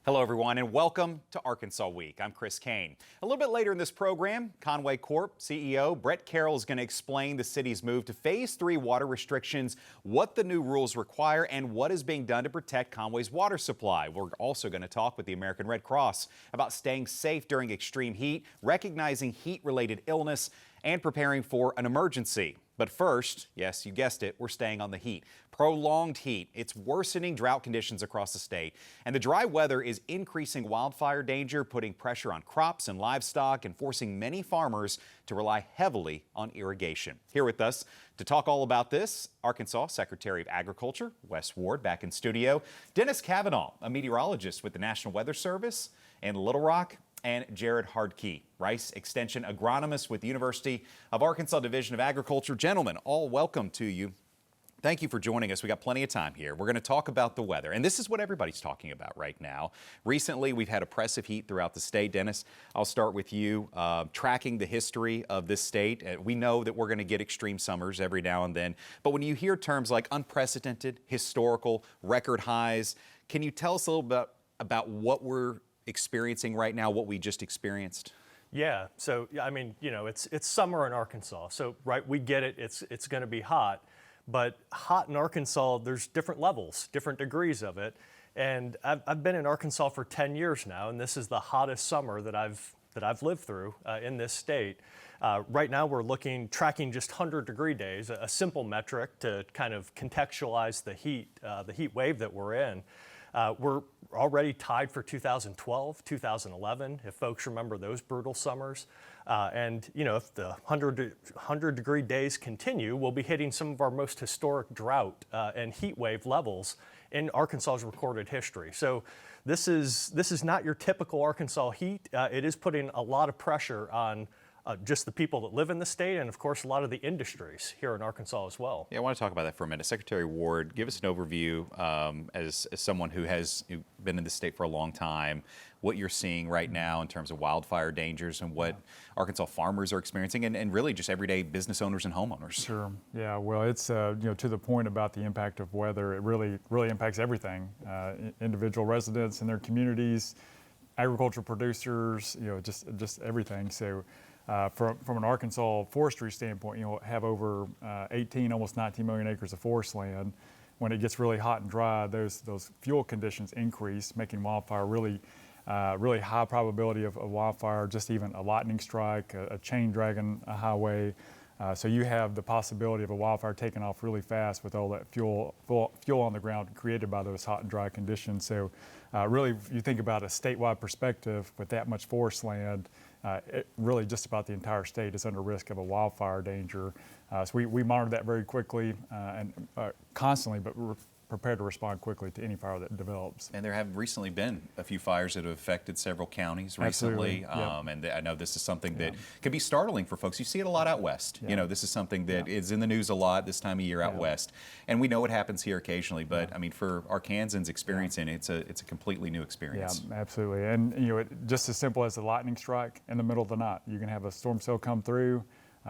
Hello, everyone, and welcome to Arkansas Week. I'm Chris Kane. A little bit later in this program, Conway Corp CEO Bret Carroll is going to explain the city's move to Phase 3 water restrictions, what the new rules require, and what is being done to protect Conway's water supply. We're also going to talk with the American Red Cross about staying safe during extreme heat, recognizing heat-related illness, and preparing for an emergency. But first, yes, you guessed it, we're staying on the heat. Prolonged heat. It's worsening drought conditions across the state. And the dry weather is increasing wildfire danger, putting pressure on crops and livestock and forcing many farmers to rely heavily on irrigation. Here with us to talk all about this, Arkansas Secretary of Agriculture, Wes Ward, back in studio. Dennis Cavanaugh, a meteorologist with the National Weather Service in Little Rock, and Jarrod Hardke, Rice Extension Agronomist with the University of Arkansas Division of Agriculture. Gentlemen, all welcome to you. Thank you for joining us. We got plenty of time here. We're going to talk about the weather, and this is what everybody's talking about right now. Recently, we've had oppressive heat throughout the state. Dennis, I'll start with you. Tracking the history of this state, we know that we're going to get extreme summers every now and then, but when you hear terms like unprecedented, historical, record highs, can you tell us a little bit about what we're experiencing right now, what we just experienced? Yeah, so I mean, you know, it's summer in Arkansas, so right, we get it. It's going to be hot, but hot in Arkansas, there's different levels, different degrees of it, and I've been in Arkansas for 10 years now, and this is the hottest summer that I've lived through in this state. Right now, we're tracking just 100-degree days, a simple metric to kind of contextualize the heat wave that we're in. We're already tied for 2012, 2011, if folks remember those brutal summers. And, you know, if the 100-degree days continue, we'll be hitting some of our most historic drought and heat wave levels in Arkansas's recorded history. So this is not your typical Arkansas heat. It is putting a lot of pressure on just the people that live in the state and, of course, a lot of the industries here in Arkansas as well. Yeah, I want to talk about that for a minute. Secretary Ward, give us an overview as someone who has been in the state for a long time, what you're seeing right now in terms of wildfire dangers and what Arkansas farmers are experiencing and really just everyday business owners and homeowners. Sure. Yeah, well, it's, you know, to the point about the impact of weather, it really impacts everything. Individual residents and their communities, agricultural producers, you know, just everything. So from an Arkansas forestry standpoint, you know, have over 18, almost 19 million acres of forest land. When it gets really hot and dry, those fuel conditions increase, making wildfire really high probability of wildfire, just even a lightning strike, a chain dragging a highway. So you have the possibility of a wildfire taking off really fast with all that fuel on the ground created by those hot and dry conditions. So really, if you think about a statewide perspective with that much forest land, really just about the entire state is under risk of a wildfire danger. So we monitor that very quickly and constantly, but we're prepared to respond quickly to any fire that develops. And there have recently been a few fires that have affected several counties recently. And I know this is something that can be startling for folks. You see it a lot out west. You know, this is something that is in the news a lot this time of year out west. And we know it happens here occasionally, but I mean, for Arkansans experiencing it, it's a completely new experience. Yeah, absolutely. And you know, just as simple as a lightning strike in the middle of the night. You can have a storm cell come through.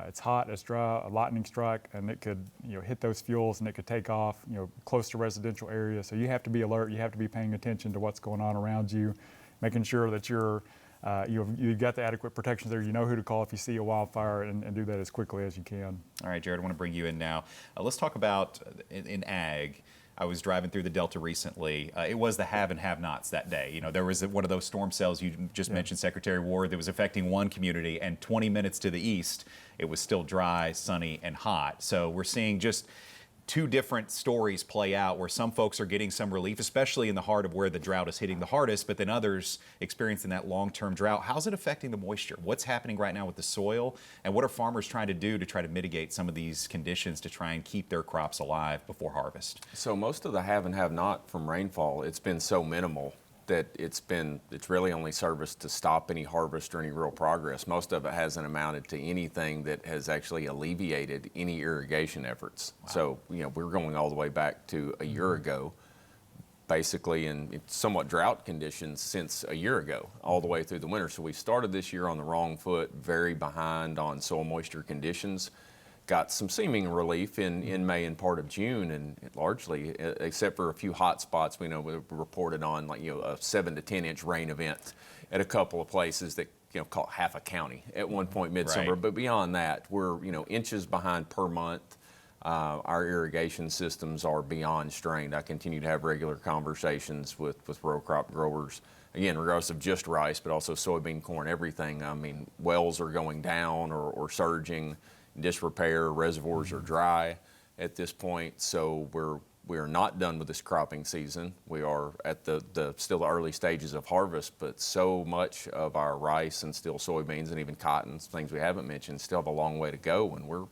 It's hot, it's dry, a lightning strike, and it could, you know, hit those fuels and it could take off, you know, close to residential areas. So you have to be alert. You have to be paying attention to what's going on around you, making sure that you've got the adequate protections there. You know who to call if you see a wildfire, and do that as quickly as you can. All right, Jarrod, I want to bring you in now. Let's talk about in ag. I was driving through the Delta recently. It was the have and have-nots that day. You know, there was one of those storm cells you just mentioned, Secretary Ward, that was affecting one community, and 20 minutes to the east, it was still dry, sunny, and hot. So we're seeing just two different stories play out where some folks are getting some relief, especially in the heart of where the drought is hitting the hardest, but then others experiencing that long-term drought. How's it affecting the moisture? What's happening right now with the soil? And what are farmers trying to do to try to mitigate some of these conditions to try and keep their crops alive before harvest? So most of the have and have not from rainfall, it's been so minimal that it's really only served us to stop any harvest or any real progress. Most of it hasn't amounted to anything that has actually alleviated any irrigation efforts. Wow. So, you know, we're going all the way back to a year ago, basically in somewhat drought conditions since a year ago, all the way through the winter. So we started this year on the wrong foot, very behind on soil moisture conditions. got some seeming relief in May and part of June, and largely, except for a few hot spots, we reported on, like, a 7 to 10 inch rain event at a couple of places that caught half a county at one point midsummer. Right. But beyond that, we're inches behind per month. Our irrigation systems are beyond strained. I continue to have regular conversations with row crop growers, again, regardless of just rice, but also soybean, corn, everything. I mean, wells are going down or surging, disrepair, reservoirs are dry at this point. So we are not done with this cropping season. We are at still the early stages of harvest, but so much of our rice and still soybeans and even cotton, things we haven't mentioned, still have a long way to go, and we're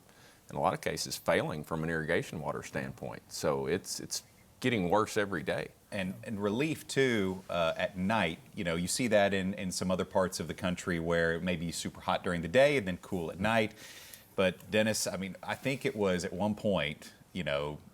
in a lot of cases failing from an irrigation water standpoint. So it's getting worse every day. And relief too at night. You see that in some other parts of the country where it may be super hot during the day and then cool at night. But Dennis, I mean, I think it was at one point,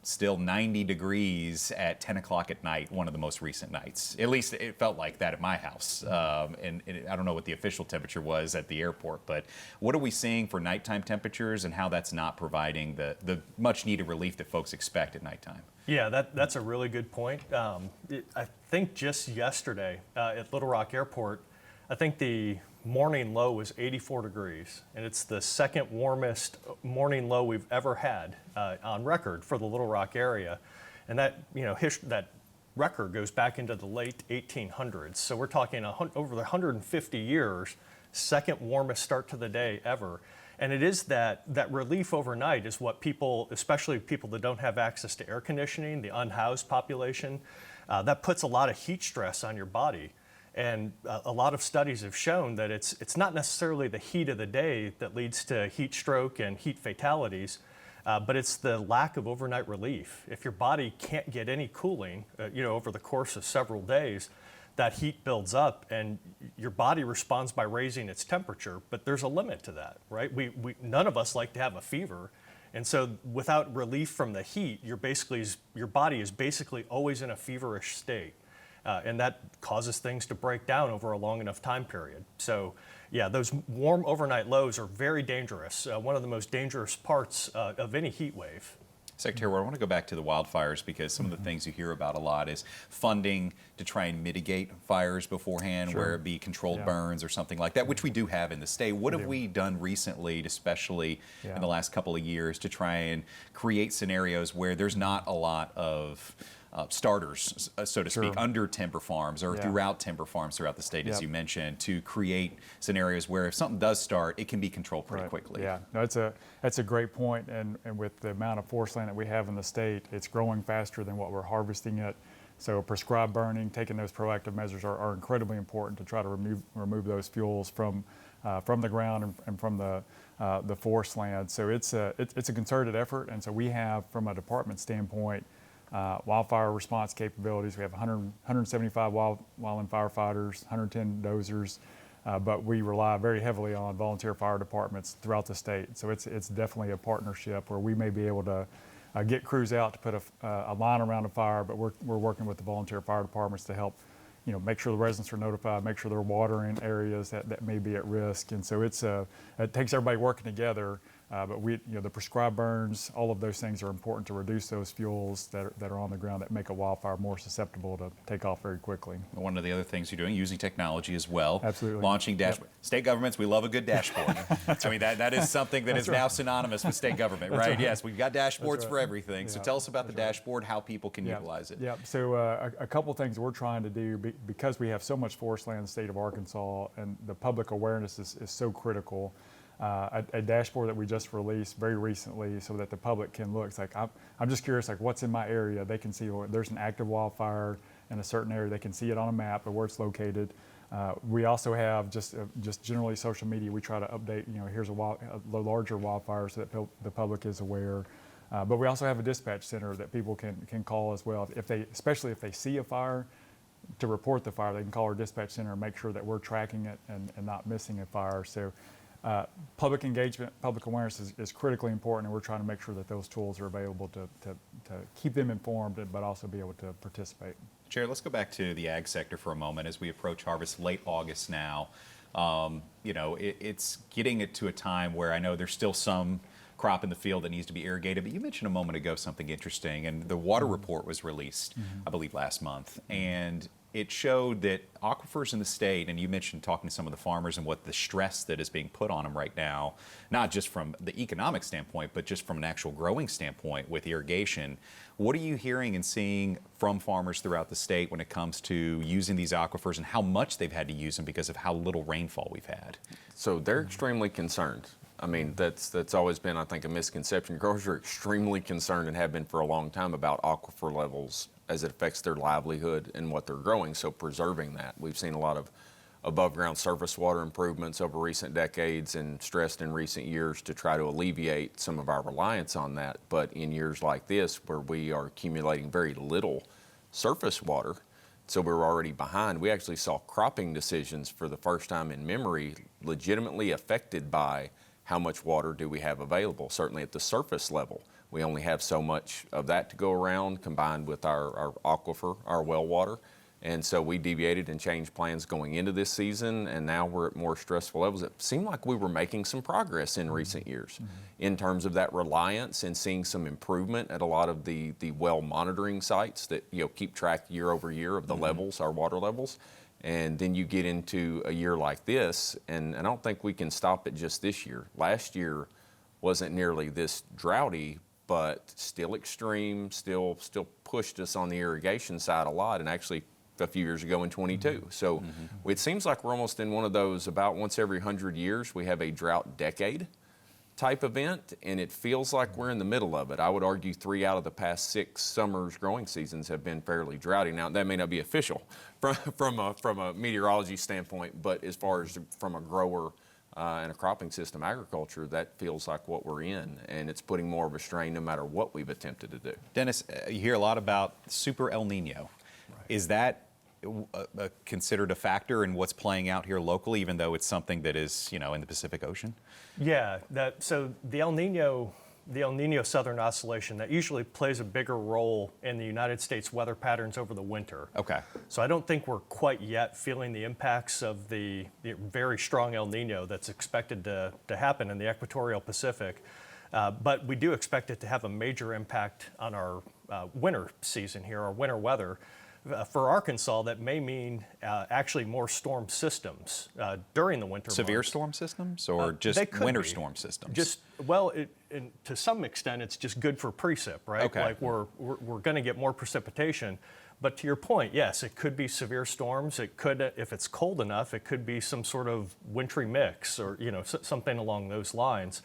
still 90 degrees at 10 o'clock at night, one of the most recent nights. At least it felt like that at my house. And I don't know what the official temperature was at the airport, but what are we seeing for nighttime temperatures and how that's not providing the much needed relief that folks expect at nighttime? Yeah, that's a really good point. I think just yesterday at Little Rock Airport, I think the morning low was 84 degrees, and it's the second warmest morning low we've ever had on record for the Little Rock area. And that, that record goes back into the late 1800s. So we're talking over 150 years, second warmest start to the day ever. And it is that relief overnight is what people, especially people that don't have access to air conditioning, the unhoused population, that puts a lot of heat stress on your body. And a lot of studies have shown that it's not necessarily the heat of the day that leads to heat stroke and heat fatalities, but it's the lack of overnight relief. If your body can't get any cooling, over the course of several days, that heat builds up and your body responds by raising its temperature, but there's a limit to that, right? None of us like to have a fever. And so without relief from the heat, your body is basically always in a feverish state. And that causes things to break down over a long enough time period. So yeah, those warm overnight lows are very dangerous, one of the most dangerous parts of any heat wave. Secretary, I want to go back to the wildfires because some of the things you hear about a lot is funding to try and mitigate fires beforehand, where it be controlled burns or something like that, which we do have in the state. What have we done recently, especially in the last couple of years, to try and create scenarios where there's not a lot of starters, so to speak, under timber farms or throughout timber farms throughout the state, as you mentioned, to create scenarios where if something does start, it can be controlled pretty quickly. Yeah, no, that's a great point, and with the amount of forest land that we have in the state, it's growing faster than what we're harvesting it. So prescribed burning, taking those proactive measures are incredibly important to try to remove those fuels from the ground and from the forest land. So it's a concerted effort, and so we have, from a department standpoint, wildfire response capabilities. We have 175 wildland firefighters, 110 dozers, but we rely very heavily on volunteer fire departments throughout the state. So it's definitely a partnership where we may be able to get crews out to put a line around a fire, but we're working with the volunteer fire departments to help, make sure the residents are notified, make sure they're watering areas that may be at risk. And so it takes everybody working together. But the prescribed burns, all of those things are important to reduce those fuels that are on the ground that make a wildfire more susceptible to take off very quickly. One of the other things you're doing, using technology as well. Absolutely. Launching dashboard. State governments, we love a good dashboard. I mean, that is something that is now synonymous with state government, right? Yes, we've got dashboards for everything. So tell us about the dashboard, how people can utilize it. Yeah, so a couple things we're trying to do, because we have so much forest land in the state of Arkansas and the public awareness is so critical. A dashboard that we just released very recently so that the public can look. It's like, I'm just curious, like what's in my area. They can see there's an active wildfire in a certain area. They can see it on a map of where it's located. We also have just generally social media. We try to update, here's a larger wildfire so that the public is aware. But we also have a dispatch center that people can call as well. Especially if they see a fire, to report the fire, they can call our dispatch center and make sure that we're tracking it and not missing a fire. So. Public engagement, public awareness is critically important, and we're trying to make sure that those tools are available to keep them informed, but also be able to participate. Jarrod, let's go back to the ag sector for a moment as we approach harvest late August now. It's getting it to a time where I know there's still some crop in the field that needs to be irrigated. But you mentioned a moment ago something interesting, and the water report was released, I believe, last month, and it showed that aquifers in the state, and you mentioned talking to some of the farmers and what the stress that is being put on them right now, not just from the economic standpoint, but just from an actual growing standpoint with irrigation. What are you hearing and seeing from farmers throughout the state when it comes to using these aquifers and how much they've had to use them because of how little rainfall we've had? So they're extremely concerned. I mean, that's always been, I think, a misconception. Growers are extremely concerned and have been for a long time about aquifer levels as it affects their livelihood and what they're growing, so preserving that. We've seen a lot of above ground surface water improvements over recent decades and stressed in recent years to try to alleviate some of our reliance on that. But in years like this, where we are accumulating very little surface water, so we're already behind, we actually saw cropping decisions for the first time in memory legitimately affected by how much water do we have available, certainly at the surface level. We only have so much of that to go around combined with our aquifer, our well water. And so we deviated and changed plans going into this season, and now we're at more stressful levels. It seemed like we were making some progress in recent years in terms of that reliance and seeing some improvement at a lot of the well monitoring sites that keep track year over year of the levels, our water levels. And then you get into a year like this, and I don't think we can stop it just this year. Last year wasn't nearly this droughty, but still extreme, still pushed us on the irrigation side a lot, and actually a few years ago in 22. So it seems like we're almost in one of those about once every 100 years we have a drought decade type event, and it feels like we're in the middle of it. I would argue 3 out of the past 6 summers growing seasons have been fairly droughty. Now that may not be official from a meteorology standpoint, but as far as from a grower and a cropping system agriculture, that feels like what we're in, and it's putting more of a strain no matter what we've attempted to do. Dennis, you hear a lot about super El Nino. Right. Is that considered a factor in what's playing out here locally, even though it's something that is, in the Pacific Ocean? Yeah, so the El Nino Southern Oscillation, that usually plays a bigger role in the United States weather patterns over the winter. Okay. So I don't think we're quite yet feeling the impacts of the very strong El Nino that's expected to happen in the equatorial Pacific. But we do expect it to have a major impact on our winter season here, our winter weather. For Arkansas, that may mean actually more storm systems during the winter Severe months. storm systems or just winter storm systems? To some extent, it's just good for precip, right? Okay. Like we're going to get more precipitation. But to your point, yes, it could be severe storms. It could, if it's cold enough, it could be some sort of wintry mix or something along those lines.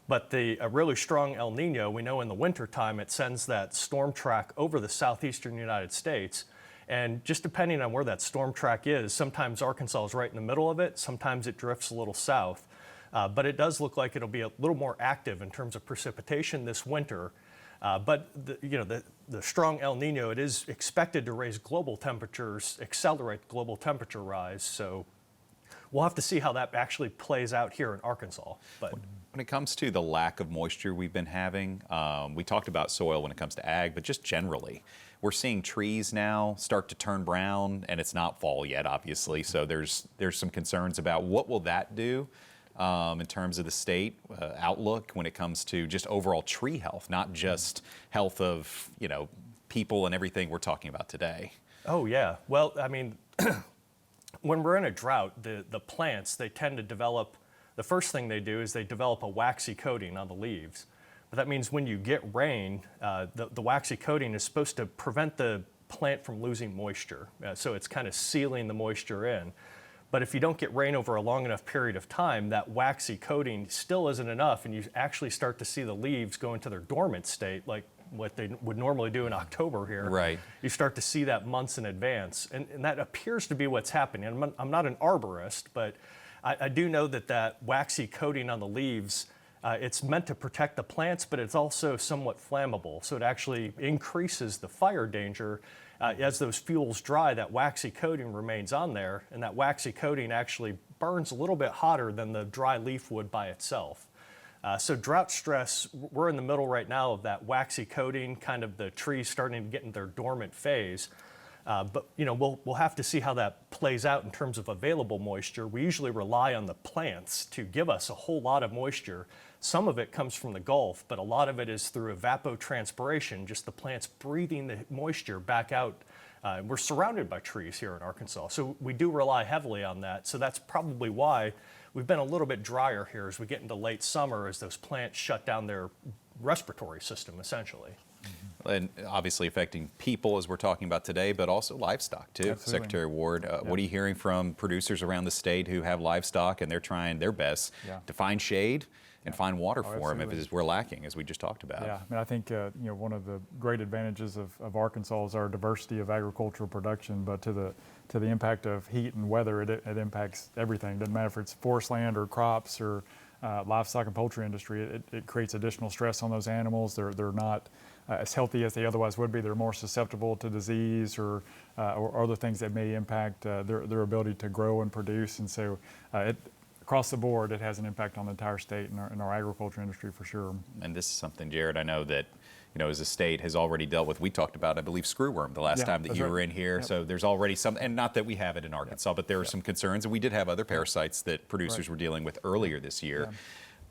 But a really strong El Nino, we know in the wintertime, it sends that storm track over the southeastern United States. And just depending on where that storm track is, sometimes Arkansas is right in the middle of it, sometimes it drifts a little south. But it does look like it'll be a little more active in terms of precipitation this winter. But the strong El Nino, it is expected to raise global temperatures, accelerate global temperature rise. So we'll have to see how that actually plays out here in Arkansas. But when it comes to the lack of moisture we've been having, we talked about soil when it comes to ag, but just generally, we're seeing trees now start to turn brown, and it's not fall yet, obviously. So there's some concerns about what will that do in terms of the state outlook when it comes to just overall tree health, not just health of people and everything we're talking about today. Oh yeah, well, I mean, when we're in a drought, the plants, they tend to develop. The first thing they do is they develop a waxy coating on the leaves. But that means when you get rain, the waxy coating is supposed to prevent the plant from losing moisture. So it's kind of sealing the moisture in. But if you don't get rain over a long enough period of time, that waxy coating still isn't enough, and you actually start to see the leaves go into their dormant state, like what they would normally do in October here. Right. You start to see that months in advance. And that appears to be what's happening. I'm not an arborist, but I do know that waxy coating on the leaves, it's meant to protect the plants, but it's also somewhat flammable. So it actually increases the fire danger. As those fuels dry, that waxy coating remains on there, and that waxy coating actually burns a little bit hotter than the dry leaf would by itself. So drought stress, we're in the middle right now of that waxy coating, kind of the trees starting to get in their dormant phase. But we'll have to see how that plays out in terms of available moisture. We usually rely on the plants to give us a whole lot of moisture. Some of it comes from the Gulf, but a lot of it is through evapotranspiration, just the plants breathing the moisture back out. We're surrounded by trees here in Arkansas, so we do rely heavily on that. So that's probably why we've been a little bit drier here as we get into late summer, as those plants shut down their respiratory system, essentially. And obviously affecting people, as we're talking about today, but also livestock too. Absolutely. Secretary Ward, what are you hearing from producers around the state who have livestock and they're trying their best to find shade and find water for them if we're lacking, as we just talked about? Yeah, I mean, I think one of the great advantages of Arkansas is our diversity of agricultural production, but to the impact of heat and weather, it impacts everything. Doesn't matter if it's forest land or crops or livestock and poultry industry. It creates additional stress on those animals. They're not as healthy as they otherwise would be. They're more susceptible to disease or other things that may impact their ability to grow and produce. And so across the board, it has an impact on the entire state and our agriculture industry for sure. And this is something, Jarrod, I know that as the state has already dealt with. We talked about, I believe, screwworm the last time that you were in here. Yep. So there's already some, and not that we have it in Arkansas, but there are some concerns. And we did have other parasites that producers were dealing with earlier this year. Yeah.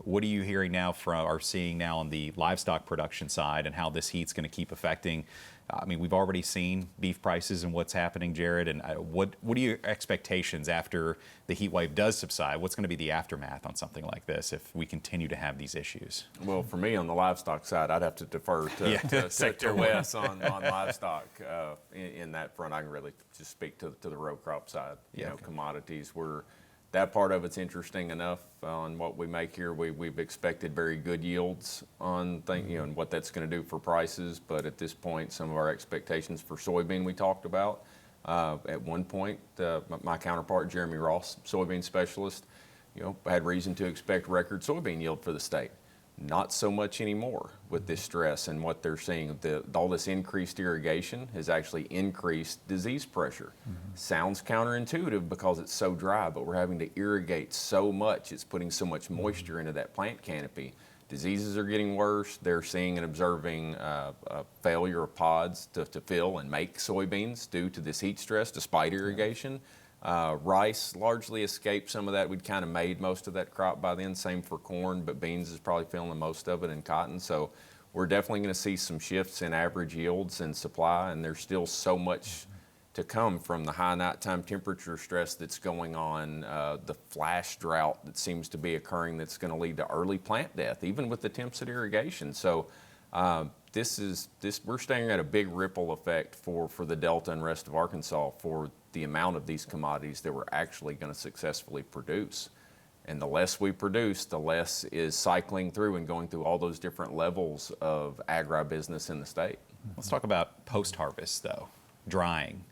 What are you hearing now or seeing now on the livestock production side, and how this heat's going to keep affecting? I mean, we've already seen beef prices and what's happening, Jarrod. And what are your expectations after the heat wave does subside? What's going to be the aftermath on something like this if we continue to have these issues? Well, for me on the livestock side, I'd have to defer to Wes on livestock. In that front, I can really just speak to the row crop side. Commodities were. That part of it's interesting enough on what we make here. We've expected very good yields on things, and what that's going to do for prices. But at this point, some of our expectations for soybean we talked about. At one point, my counterpart, Jeremy Ross, soybean specialist, had reason to expect record soybean yield for the state. Not so much anymore with this stress and what they're seeing. All this increased irrigation has actually increased disease pressure. Sounds counterintuitive because it's so dry, but we're having to irrigate so much. It's putting so much moisture into that plant canopy. Diseases are getting worse. They're seeing and observing a failure of pods to fill and make soybeans due to this heat stress despite irrigation. Rice largely escaped some of that. We'd kind of made most of that crop by then. Same for corn, but beans is probably feeling the most of it, and cotton. So we're definitely going to see some shifts in average yields and supply, and there's still so much to come from the high nighttime temperature stress that's going on, the flash drought that seems to be occurring that's going to lead to early plant death, even with the temps at irrigation. So we're staring at a big ripple effect for the Delta and rest of Arkansas for the amount of these commodities that we're actually going to successfully produce. And the less we produce, the less is cycling through and going through all those different levels of agribusiness in the state. Let's talk about post-harvest, though, drying.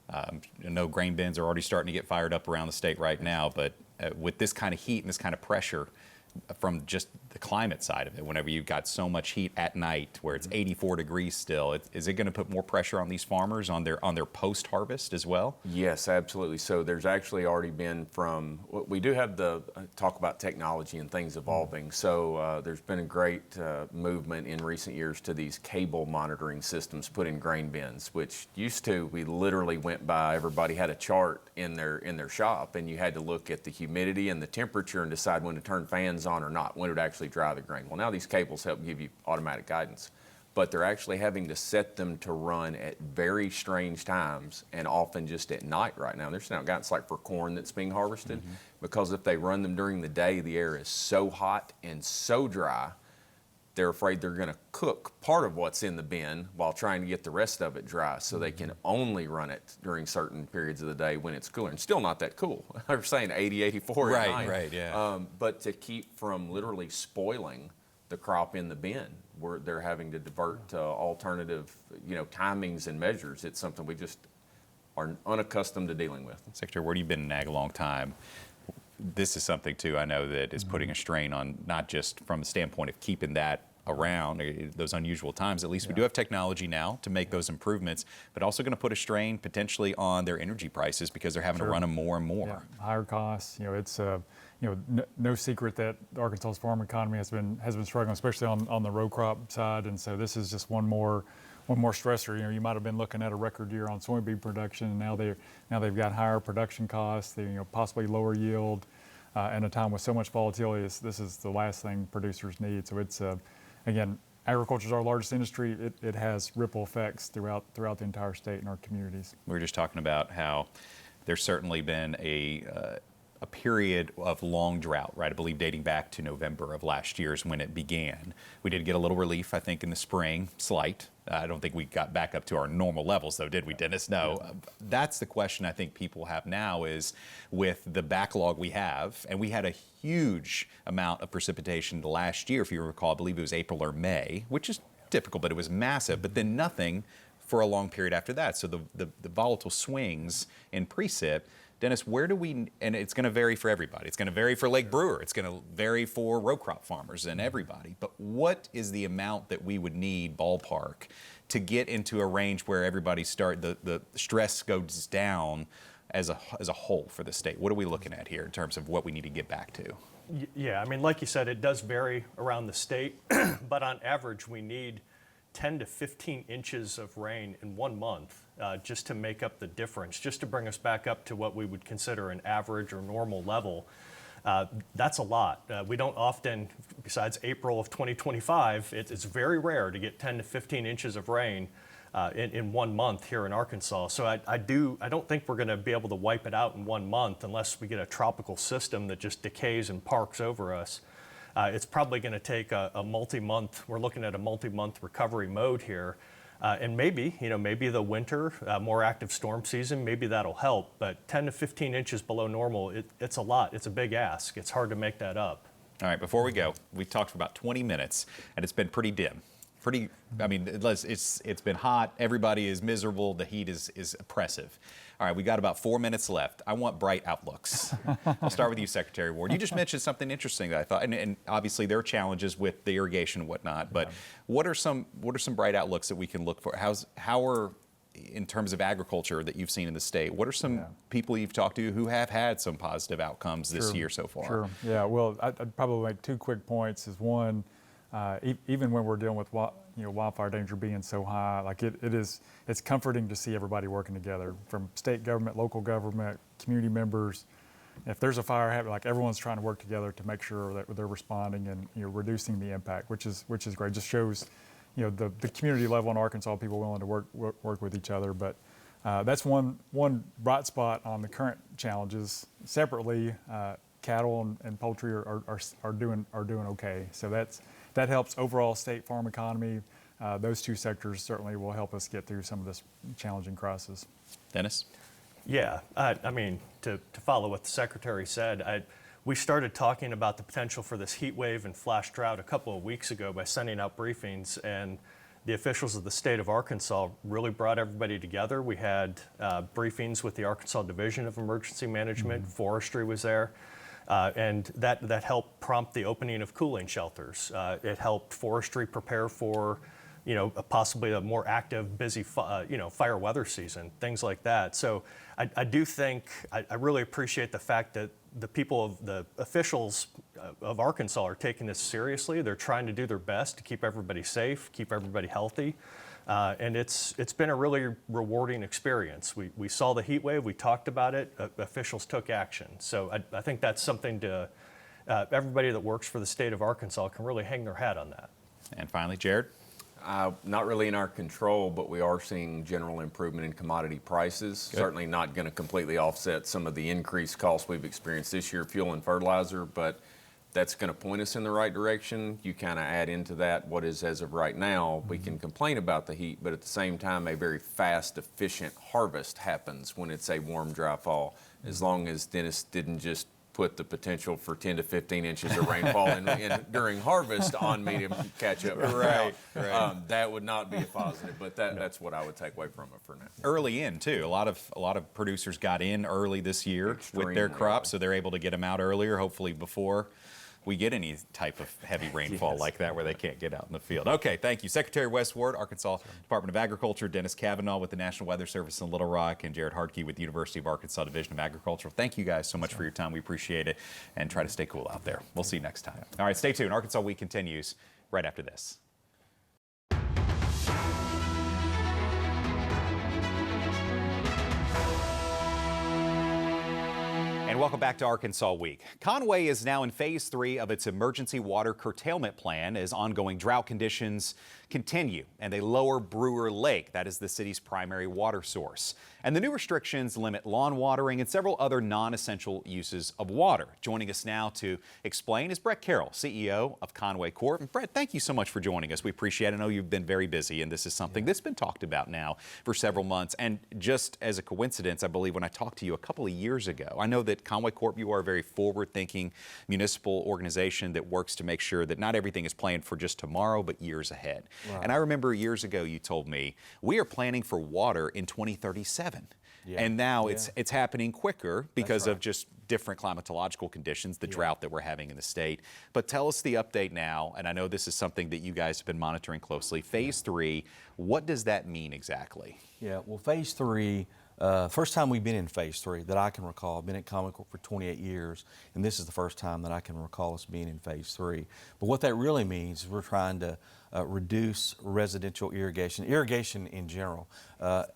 I know grain bins are already starting to get fired up around the state right now, but with this kind of heat and this kind of pressure from just the climate side of it, whenever you've got so much heat at night where it's 84 degrees still, is it going to put more pressure on these farmers on their post-harvest as well? Yes, absolutely. So there's actually already been we do have the talk about technology and things evolving. So there's been a great movement in recent years to these cable monitoring systems put in grain bins, which used to, we literally went by, everybody had a chart in their shop, and you had to look at the humidity and the temperature and decide when to turn fans on or not, when it would actually dry the grain. Well, now these cables help give you automatic guidance, but they're actually having to set them to run at very strange times and often just at night right now. There's now guidance like for corn that's being harvested, because if they run them during the day, the air is so hot and so dry, they're afraid they're going to cook part of what's in the bin while trying to get the rest of it dry. So they can only run it during certain periods of the day when it's cooler. And still not that cool. I was saying 80, 84 at night. Right, yeah. But to keep from literally spoiling the crop in the bin, where they're having to divert to alternative, timings and measures. It's something we just are unaccustomed to dealing with. Secretary Ward, you've been in ag a long time. This is something, too, I know that is putting a strain on, not just from the standpoint of keeping that around those unusual times. At least we do have technology now to make those improvements, but also going to put a strain potentially on their energy prices because they're having to run them more and more. Yeah. Higher costs. It's no secret that Arkansas's farm economy has been struggling, especially on the row crop side, and so this is just one more stressor. You might have been looking at a record year on soybean production, and now they've got higher production costs. They possibly lower yield. in a time with so much volatility, this is the last thing producers need. So it's, again, agriculture is our largest industry. It has ripple effects throughout the entire state and our communities. We were just talking about how there's certainly been a period of long drought, right? I believe dating back to November of last year is when it began. We did get a little relief, I think, in the spring, slight. I don't think we got back up to our normal levels, though, did we, Dennis? No. That's the question I think people have now is with the backlog we have, and we had a huge amount of precipitation last year, if you recall, I believe it was April or May, which is typical, but it was massive, but then nothing for a long period after that. So the volatile swings in precip. Dennis, where do we, and it's going to vary for everybody. It's going to vary for Lake Brewer. It's going to vary for row crop farmers and everybody. But what is the amount that we would need, ballpark, to get into a range where everybody the stress goes down as a whole for the state? What are we looking at here in terms of what we need to get back to? Yeah, I mean, like you said, it does vary around the state, but on average, we need 10 to 15 inches of rain in 1 month just to make up the difference, just to bring us back up to what we would consider an average or normal level. That's a lot. We don't often, besides April of 2025, it's very rare to get 10 to 15 inches of rain in 1 month here in Arkansas. So I don't think we're going to be able to wipe it out in 1 month unless we get a tropical system that just decays and parks over us. It's probably going to take a multi-month, we're looking at a multi-month recovery mode here. And maybe the winter, more active storm season, maybe that'll help. But 10 to 15 inches below normal, it's a lot. It's a big ask. It's hard to make that up. All right, before we go, we've talked for about 20 minutes, and it's been pretty dim. I mean, it's been hot. Everybody is miserable. The heat is oppressive. All right, we got about 4 minutes left. I want bright outlooks. I'll start with you, Secretary Ward. You just mentioned something interesting that I thought, and obviously there are challenges with the irrigation and whatnot, but what are some bright outlooks that we can look for? How are, in terms of agriculture that you've seen in the state, what are some people you've talked to who have had some positive outcomes this year so far? Sure. Yeah. Well, I'd probably make 2 quick points. Is one, even when we're dealing with wildfire danger being so high, like it's comforting to see everybody working together, from state government, local government, community members. If there's a fire happening, like everyone's trying to work together to make sure that they're responding and reducing the impact, which is great. Just shows the community level in Arkansas, people willing to work with each other. But that's one bright spot on the current challenges. Separately, cattle and poultry are doing okay. So that helps overall state farm economy. Those 2 sectors certainly will help us get through some of this challenging crisis. Dennis? Yeah, I mean, to follow what the Secretary said, we started talking about the potential for this heat wave and flash drought a couple of weeks ago by sending out briefings, and the officials of the state of Arkansas really brought everybody together. We had briefings with the Arkansas Division of Emergency Management, Forestry was there. And that helped prompt the opening of cooling shelters. It helped forestry prepare for, possibly a more active, busy, fire weather season, things like that. So I do think, I really appreciate the fact that the officials of Arkansas are taking this seriously. They're trying to do their best to keep everybody safe, keep everybody healthy. And it's been a really rewarding experience. We saw the heat wave, we talked about it, officials took action. So I think that's something to, everybody that works for the state of Arkansas can really hang their hat on that. And finally, Jarrod? Not really in our control, but we are seeing general improvement in commodity prices. Good. Certainly not going to completely offset some of the increased costs we've experienced this year, fuel and fertilizer, but that's going to point us in the right direction. You kind of add into that what is as of right now. We can complain about the heat, but at the same time, a very fast, efficient harvest happens when it's a warm, dry fall. As long as Dennis didn't just put the potential for 10 to 15 inches of rainfall during harvest on me to catch up. Right. That would not be a positive, but that's what I would take away from it for now. Early in too. A lot of producers got in early this year with their crops, so they're able to get them out earlier, hopefully before we get any type of heavy rainfall like that where they can't get out in the field. Okay, thank you. Secretary Wes Ward, Arkansas Department of Agriculture, Dennis Cavanaugh with the National Weather Service in Little Rock, and Jarrod Hardke with the University of Arkansas Division of Agriculture. Thank you guys so much for your time. We appreciate it, and try to stay cool out there. We'll see you next time. All right, stay tuned. Arkansas Week continues right after this. And welcome back to Arkansas Week. Conway is now in phase 3 of its emergency water curtailment plan as ongoing drought conditions continue and they lower Brewer Lake. That is the city's primary water source. And the new restrictions limit lawn watering and several other non-essential uses of water. Joining us now to explain is Bret Carroll, CEO of Conway Corp. And Bret, thank you so much for joining us. We appreciate it. I know you've been very busy, and this is something that's been talked about now for several months. And just as a coincidence, I believe when I talked to you a couple of years ago, I know that Conway Corp, you are a very forward-thinking municipal organization that works to make sure that not everything is planned for just tomorrow, but years ahead. Right. And I remember years ago you told me, we are planning for water in 2037. Yeah. And now it's happening quicker because of just different climatological conditions, the drought that we're having in the state. But tell us the update now, and I know this is something that you guys have been monitoring closely. Phase 3, what does that mean exactly? Yeah, well, phase 3, first time we've been in phase 3 that I can recall. I've been at Conway Corp for 28 years, and this is the first time that I can recall us being in phase 3. But what that really means is we're trying to reduce residential irrigation in general.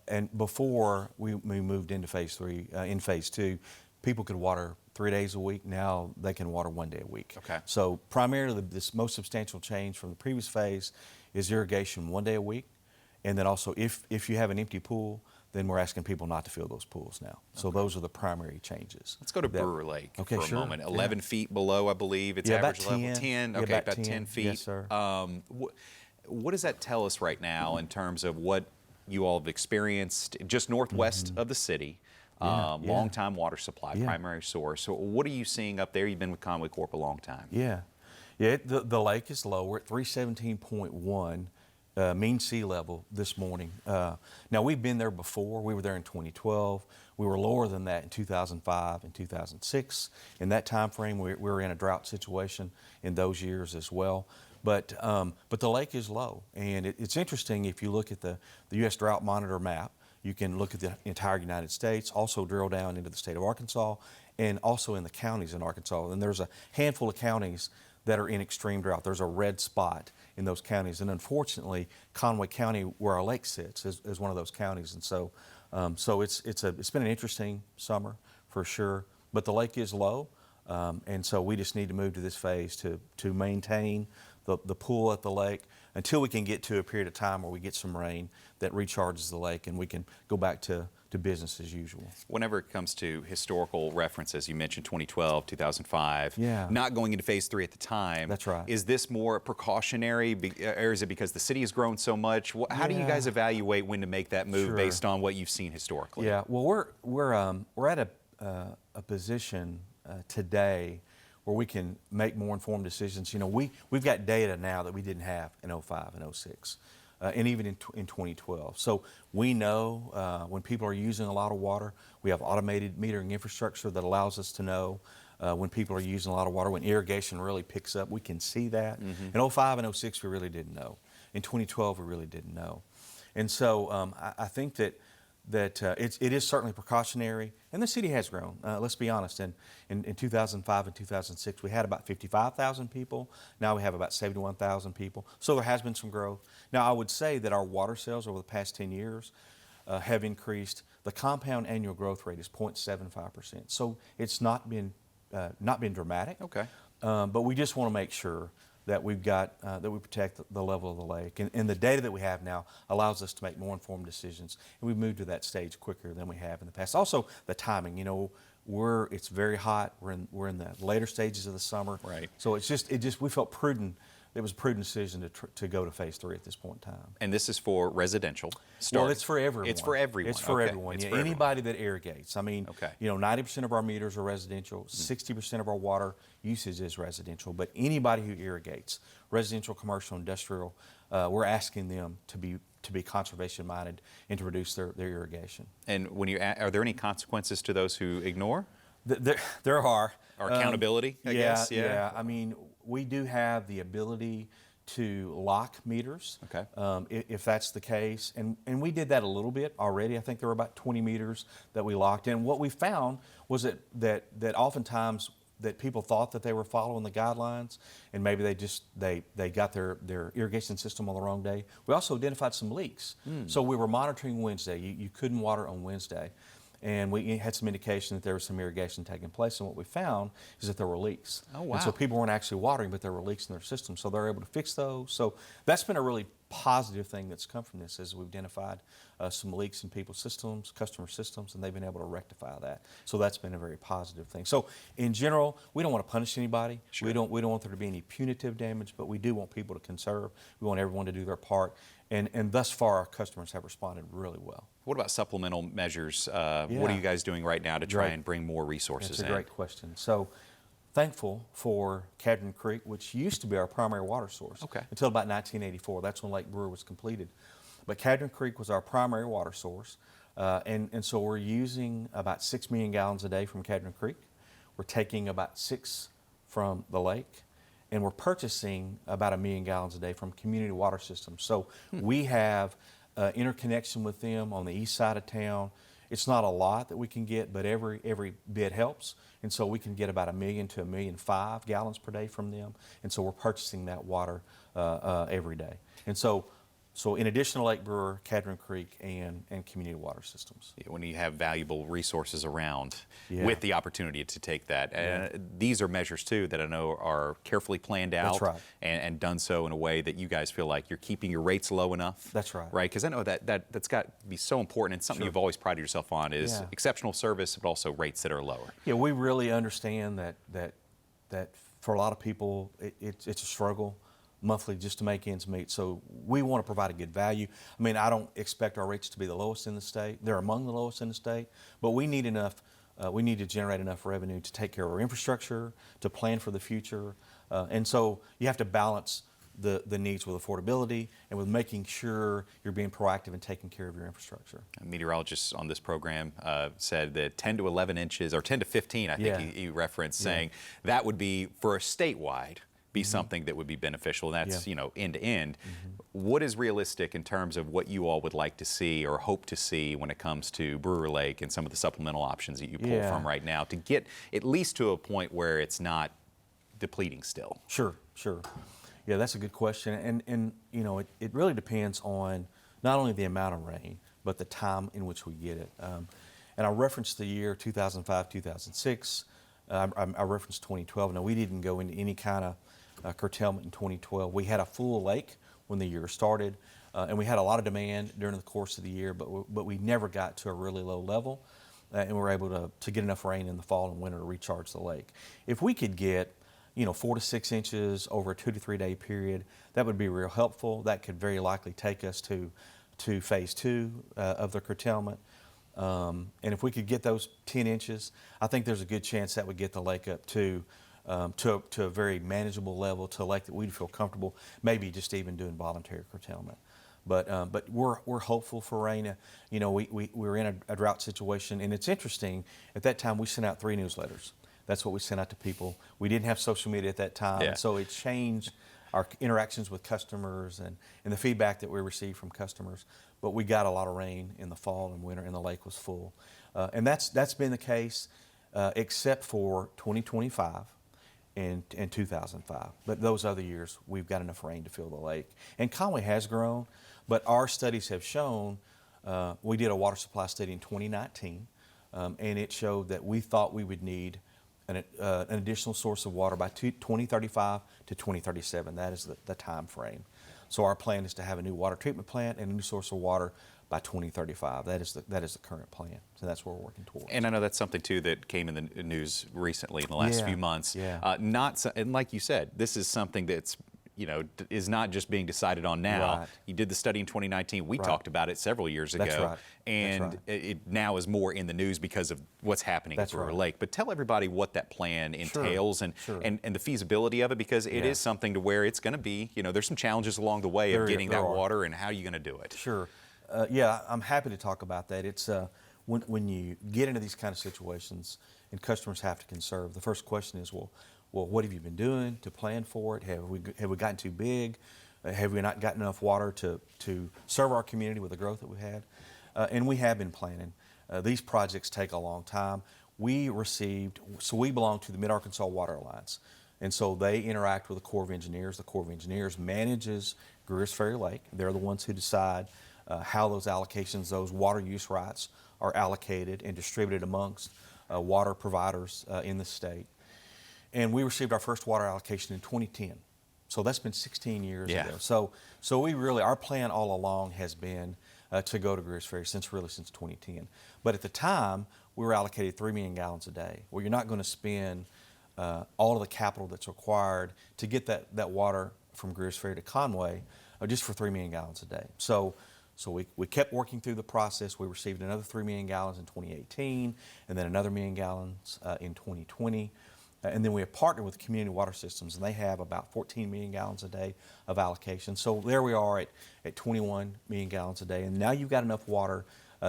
And before we moved into phase 3, in phase 2, people could water 3 days a week. Now they can water 1 day a week. Okay. So primarily this most substantial change from the previous phase is irrigation 1 day a week. And then also if you have an empty pool, then we're asking people not to fill those pools now. So those are the primary changes. Let's go to Brewer Lake for a sure. moment. 11 feet below, I believe. It's average level 10. Okay, about 10 feet. Yes, sir. What does that tell us right now in terms of what you all have experienced just northwest of the city? Long-time water supply, primary source. So what are you seeing up there? You've been with Conway Corp a long time. The lake is low. We're at 317.1. Mean sea level this morning. Now we've been there before. We were there in 2012. We were lower than that in 2005 and 2006. In that time frame, we were in a drought situation in those years as well. But the lake is low, and it's interesting if you look at the U.S. Drought Monitor map. You can look at the entire United States, also drill down into the state of Arkansas, and also in the counties in Arkansas. And there's a handful of counties that are in extreme drought. There's a red spot in those counties, and unfortunately, Conway County, where our lake sits, is one of those counties. And so, it's been an interesting summer for sure. But the lake is low, and so we just need to move to this phase to maintain the pool at the lake until we can get to a period of time where we get some rain that recharges the lake and we can go back to business as usual. Whenever it comes to historical references, you mentioned 2012, 2005, not going into phase 3 at the time. That's right. Is this more precautionary, or is it because the city has grown so much? How do you guys evaluate when to make that move based on what you've seen historically? Yeah, well, we're at a position today where we can make more informed decisions. You know, we've got data now that we didn't have in 05 and 06. And even in 2012. So we know when people are using a lot of water. We have automated metering infrastructure that allows us to know when people are using a lot of water. When irrigation really picks up, we can see that. In 05 and 06, we really didn't know. In 2012, we really didn't know. And so I think that it is certainly precautionary, and the city has grown. Let's be honest. In 2005 and 2006, we had about 55,000 people. Now we have about 71,000 people. So there has been some growth. Now I would say that our water sales over the past 10 years have increased. The compound annual growth rate is 0.75%. So it's not been dramatic. Okay. But we just want to make sure that we've got that we protect the level of the lake, and the data that we have now allows us to make more informed decisions, and we've moved to that stage quicker than we have in the past. Also, the timing. You know, it's very hot. We're in the later stages of the summer. Right. So we felt prudent. It was a prudent decision to go to phase 3 at this point in time. And this is for residential. Well, it's for everyone. It's for everyone. It's for everyone. It's yeah, for anybody that irrigates. I mean, you know, 90% of our meters are residential. 60% of our water usage is residential. But anybody who irrigates, residential, commercial, industrial, we're asking them to be conservation minded and to reduce their irrigation. And are there any consequences to those who ignore? There are. Or accountability, I guess. Yeah. I mean, we do have the ability to lock meters. Okay. If that's the case, and we did that a little bit already. I think there were about 20 meters that we locked in. What we found was that oftentimes that people thought that they were following the guidelines, and maybe they got their irrigation system on the wrong day. We also identified some leaks. So we were monitoring Wednesday. You couldn't water on Wednesday. and we had some indication that there was some irrigation taking place. And what we found is that there were leaks. Oh, wow. And so people weren't actually watering, but there were leaks in their system. So they're able to fix those. So that's been a really positive thing that's come from this, is we've identified some leaks in people's systems, customer systems, and they've been able to rectify that. So that's been a very positive thing. So in general, we don't want to punish anybody. Sure. We don't want there to be any punitive damage, but we do want people to conserve. We want everyone to do their part. And thus far, our customers have responded really well. What about supplemental measures? What are you guys doing right now to try and bring more resources in? That's a great question. So thankful for Cadron Creek, which used to be our primary water source until about 1984. That's when Lake Brewer was completed. But Cadron Creek was our primary water source. And so we're using about 6 million gallons a day from Cadron Creek. We're taking about 6 from the lake. And we're purchasing about 1 million gallons a day from community water systems. So we have interconnection with them on the east side of town. It's not a lot that we can get, but every bit helps. And so we can get about 1 million to 1.5 million gallons per day from them. And so we're purchasing that water every day. And so in addition to Lake Brewer, Cadron Creek, and community water systems. When you have valuable resources around with the opportunity to take that. These are measures, too, that I know are carefully planned out. That's right. and done so in a way that you guys feel like you're keeping your rates low enough. That's right. Right? Because I know that's got to be so important, and something you've always prided yourself on is exceptional service, but also rates that are lower. Yeah, we really understand that for a lot of people, it's a struggle monthly just to make ends meet. So we want to provide a good value. I mean, I don't expect our rates to be the lowest in the state. They're among the lowest in the state, but we need enough, we need to generate enough revenue to take care of our infrastructure, to plan for the future. And so you have to balance the needs with affordability and with making sure you're being proactive and taking care of your infrastructure. Meteorologists on this program said that 10 to 11 inches, or 10 to 15, I think he referenced, saying that would be, for a statewide, be something that would be beneficial, and that's end to end. What is realistic in terms of what you all would like to see or hope to see when it comes to Brewer Lake and some of the supplemental options that you pull from right now to get at least to a point where it's not depleting still? Sure. Yeah, that's a good question, and it really depends on not only the amount of rain, but the time in which we get it. And I referenced the year 2005, 2006. I referenced 2012. Now, we didn't go into any kind of curtailment in 2012. We had a full lake when the year started, and we had a lot of demand during the course of the year, but we never got to a really low level, and we were able to get enough rain in the fall and winter to recharge the lake. If we could get 4 to 6 inches over a 2 to 3 day period, that would be real helpful. That could very likely take us to phase 2 of the curtailment. And if we could get those 10 inches, I think there's a good chance that would get the lake up to a very manageable level, to a lake that we'd feel comfortable, maybe just even doing voluntary curtailment. But we're hopeful for rain. We're in a drought situation, and it's interesting. At that time, we sent out 3 newsletters. That's what we sent out to people. We didn't have social media at that time, so it changed our interactions with customers and the feedback that we received from customers. But we got a lot of rain in the fall and winter, and the lake was full. And that's been the case except for 2025 and 2005. But those other years, we've got enough rain to fill the lake. And Conway has grown, but our studies have shown, we did a water supply study in 2019, and it showed that we thought we would need an additional source of water by 2035 to 2037. That is the time frame. So our plan is to have a new water treatment plant and a new source of water by 2035. That is the current plan. So that's what we're working towards. And I know that's something too that came in the news recently in the last few months. And like you said, this is something that's is not just being decided on now. You did the study in 2019. We talked about it several years ago. That's right. And it now is more in the news because of what's happening at Brewer Lake. But tell everybody what that plan entails and the feasibility of it, because it is something to where it's going to be, there's some challenges along the way of getting that water, and how are you going to do it? Sure. I'm happy to talk about that. It's when you get into these kind of situations and customers have to conserve, the first question is, well, what have you been doing to plan for it? Have we gotten too big? Have we not gotten enough water to serve our community with the growth that we've had? And we have been planning. These projects take a long time. We belong to the Mid-Arkansas Water Alliance. And so they interact with the Corps of Engineers. The Corps of Engineers manages Greer's Ferry Lake. They're the ones who decide how those allocations, those water use rights are allocated and distributed amongst water providers in the state. And we received our first water allocation in 2010. So that's been 16 years ago. So we really, our plan all along has been to go to Greers Ferry since 2010. But at the time, we were allocated 3 million gallons a day. Well, you're not going to spend all of the capital that's required to get that water from Greers Ferry to Conway just for 3 million gallons a day. So we kept working through the process. We received another 3 million gallons in 2018, and then another 1 million gallons in 2020. And then we have partnered with community water systems, and they have about 14 million gallons a day of allocation. So there we are at 21 million gallons a day. And now you've got enough water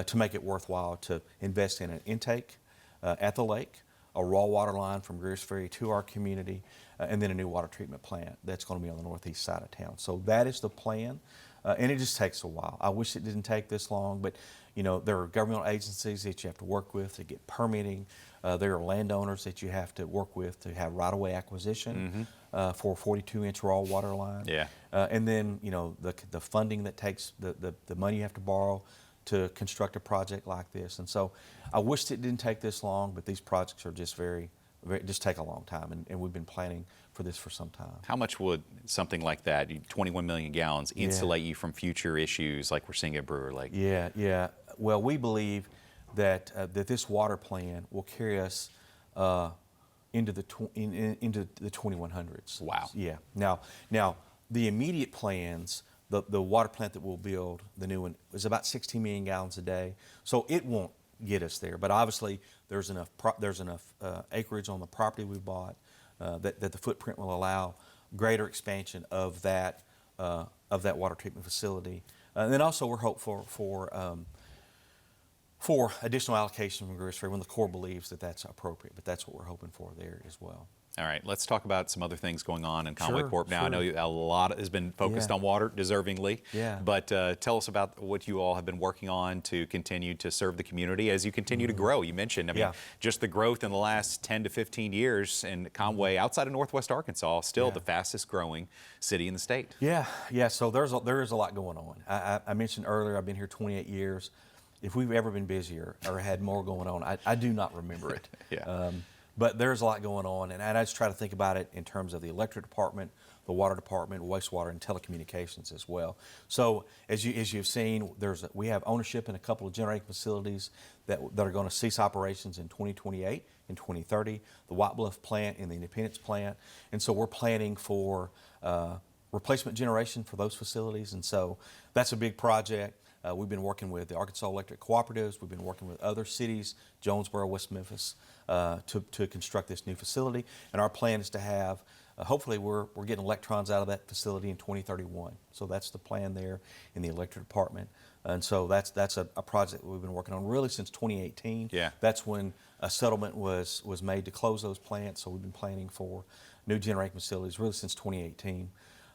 to make it worthwhile to invest in an intake at the lake, a raw water line from Greers Ferry to our community, and then a new water treatment plant that's going to be on the northeast side of town. So that is the plan, and it just takes a while. I wish it didn't take this long, but you know, there are governmental agencies that you have to work with to get permitting. There are landowners that you have to work with to have right-of-way acquisition for a 42-inch raw water line. Yeah. And then, you know, the funding that takes, the money you have to borrow to construct a project like this. And so I wished it didn't take this long, but these projects are just just take a long time, and we've been planning for this for some time. How much would something like that, 21 million gallons, insulate you from future issues like we're seeing at Brewer Lake? Yeah. Well, we believe that this water plan will carry us into the 2100s. Wow. Yeah. Now, the immediate plans, the water plant that we'll build, the new one, is about 16 million gallons a day. So it won't get us there. But obviously, there's enough acreage on the property we bought that the footprint will allow greater expansion of that water treatment facility. And then also, we're hopeful for additional allocation from Greers Ferry when the Corps believes that that's appropriate. But that's what we're hoping for there as well. All right, let's talk about some other things going on in Conway Sure, Corp now. sure. I know a lot has been focused on water, deservingly. Yeah. But tell us about what you all have been working on to continue to serve the community as you continue to grow. You mentioned, just the growth in the last 10 to 15 years in Conway, outside of Northwest Arkansas, still the fastest growing city in the state. Yeah. So there is a lot going on. I mentioned earlier, I've been here 28 years. If we've ever been busier or had more going on, I do not remember it. But there's a lot going on, and I just try to think about it in terms of the electric department, the water department, wastewater, and telecommunications as well. So as you've seen, we have ownership in a couple of generating facilities that are going to cease operations in 2028 and 2030, the White Bluff plant and the Independence plant. And so we're planning for replacement generation for those facilities, and so that's a big project. We've been working with the Arkansas Electric Cooperatives. We've been working with other cities, Jonesboro, West Memphis, to construct this new facility. And our plan is to have, hopefully we're getting electrons out of that facility in 2031. So that's the plan there in the electric department. And so that's a project that we've been working on really since 2018. Yeah. That's when a settlement was made to close those plants. So we've been planning for new generating facilities really since 2018.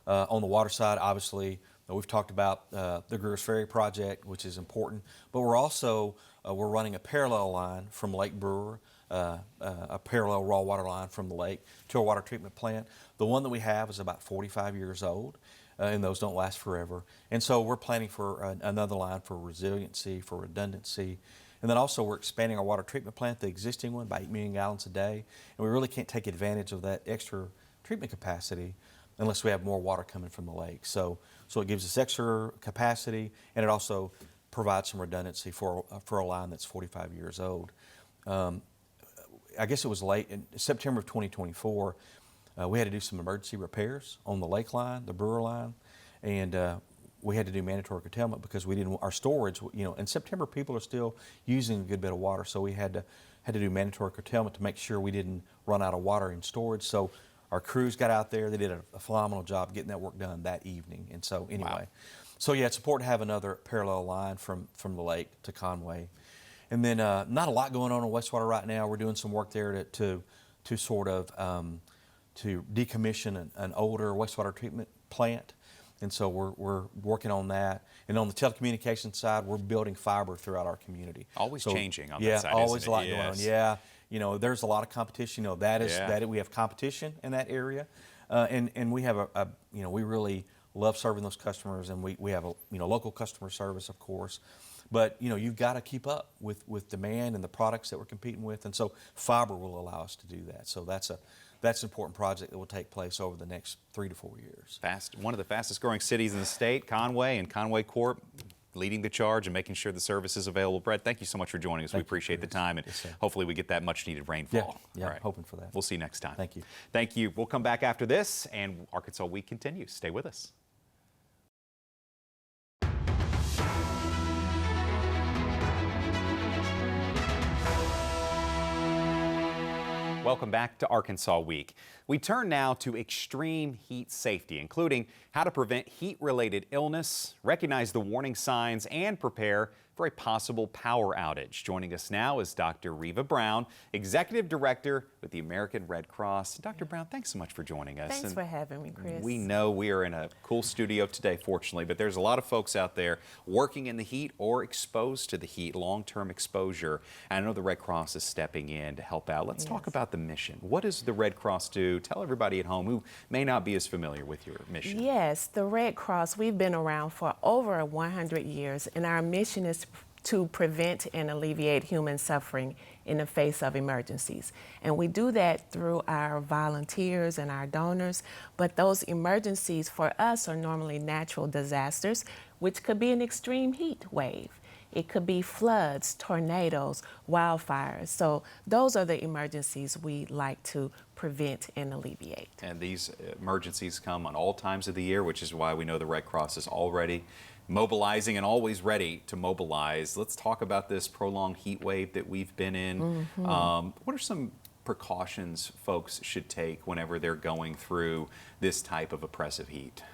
On the water side, obviously, we've talked about the Greers Ferry project, which is important, but we're also we're running a parallel line from Lake Brewer, a parallel raw water line from the lake to our water treatment plant. The one that we have is about 45 years old, and those don't last forever. And so we're planning for another line for resiliency, for redundancy. And then also we're expanding our water treatment plant, the existing one, by 8 million gallons a day. And we really can't take advantage of that extra treatment capacity unless we have more water coming from the lake. So it gives us extra capacity, and it also provides some redundancy for a line that's 45 years old. I guess it was late in September of 2024, we had to do some emergency repairs on the lake line, the Brewer line, and we had to do mandatory curtailment because our storage, in September people are still using a good bit of water, so we had to do mandatory curtailment to make sure we didn't run out of water in storage. So our crews got out there. They did a phenomenal job getting that work done that evening. And so anyway, Wow. So yeah, it's important to have another parallel line from the lake to Conway. And then not a lot going on in wastewater right now. We're doing some work there to sort of to decommission an older wastewater treatment plant. And so we're working on that. And on the telecommunications side, we're building fiber throughout our community. Always changing on that yeah, side, always isn't a lot it? going on. Yes. Yeah, there's a lot of competition. We have competition in that area, and we have we really love serving those customers, and we have a local customer service, of course. But you've got to keep up with demand and the products that we're competing with, and so fiber will allow us to do that. So that's an important project that will take place over the next 3 to 4 years. One of the fastest growing cities in the state, Conway, and Conway Corp leading the charge and making sure the service is available. Bret, thank you so much for joining us. We appreciate the time, and hopefully we get that much needed rainfall. Yeah, All right. hoping for that. We'll see you next time. Thank you. Thank you. We'll come back after this, and Arkansas Week continues. Stay with us. Welcome back to Arkansas Week. We turn now to extreme heat safety, including how to prevent heat-related illness, recognize the warning signs, and prepare for a possible power outage. Joining us now is Dr. Riva Brown, Executive Director with the American Red Cross. Dr. Brown, thanks so much for joining us. Thanks for having me, Chris. We know we are in a cool studio today, fortunately, but there's a lot of folks out there working in the heat or exposed to the heat, long-term exposure. And I know the Red Cross is stepping in to help out. Let's talk about the mission. What does the Red Cross do? Tell everybody at home who may not be as familiar with your mission. Yes, the Red Cross, we've been around for over 100 years, and our mission is to prevent and alleviate human suffering in the face of emergencies. And we do that through our volunteers and our donors, but those emergencies for us are normally natural disasters, which could be an extreme heat wave. It could be floods, tornadoes, wildfires. So those are the emergencies we like to prevent and alleviate. And these emergencies come on all times of the year, which is why we know the Red Cross is already mobilizing and always ready to mobilize. Let's talk about this prolonged heat wave that we've been in. What are some precautions folks should take whenever they're going through this type of oppressive heat?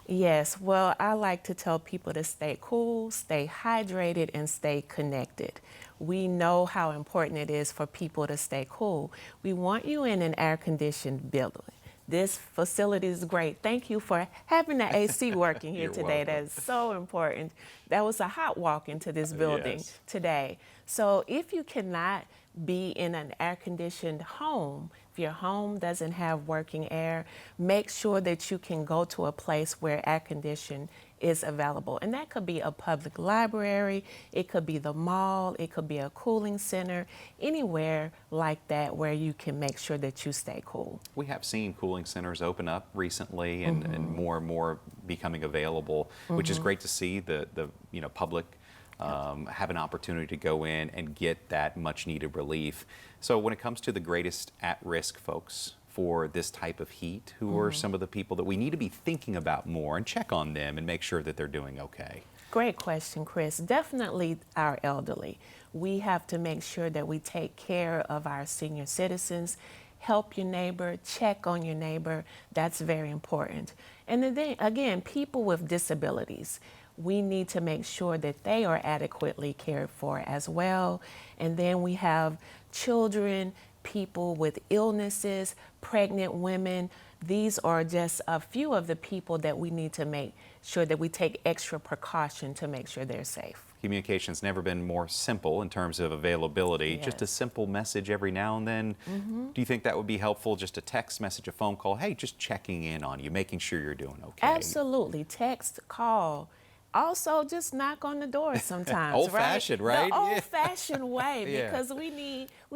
Yes, well, I like to tell people to stay cool, stay hydrated, and stay connected. We know how important it is for people to stay cool. We want you in an air-conditioned building. This facility is great. Thank you for having the AC working here today. Welcome. That is so important. That was a hot walk into this building today. So if you cannot be in an air-conditioned home, if your home doesn't have working air, make sure that you can go to a place where air conditioning is available. And that could be a public library, it could be the mall, it could be a cooling center, anywhere like that where you can make sure that you stay cool. We have seen cooling centers open up recently and more becoming available, which is great to see the public have an opportunity to go in and get that much needed relief. So when it comes to the greatest at-risk folks for this type of heat, who are some of the people that we need to be thinking about more and check on them and make sure that they're doing okay? Great question, Chris. Definitely our elderly. We have to make sure that we take care of our senior citizens. Help your neighbor, check on your neighbor. That's very important. And then again, people with disabilities. We need to make sure that they are adequately cared for as well. And then we have children, people with illnesses, pregnant women. These are just a few of the people that we need to make sure that we take extra precaution to make sure they're safe. Communication's never been more simple in terms of availability. Yes. Just a simple message every now and then. Do you think that would be helpful? Just a text message, a phone call? Hey, just checking in on you, making sure you're doing okay. Absolutely. Text, call. Also, just knock on the door sometimes. Old-fashioned, right? The old-fashioned way, Yeah. because we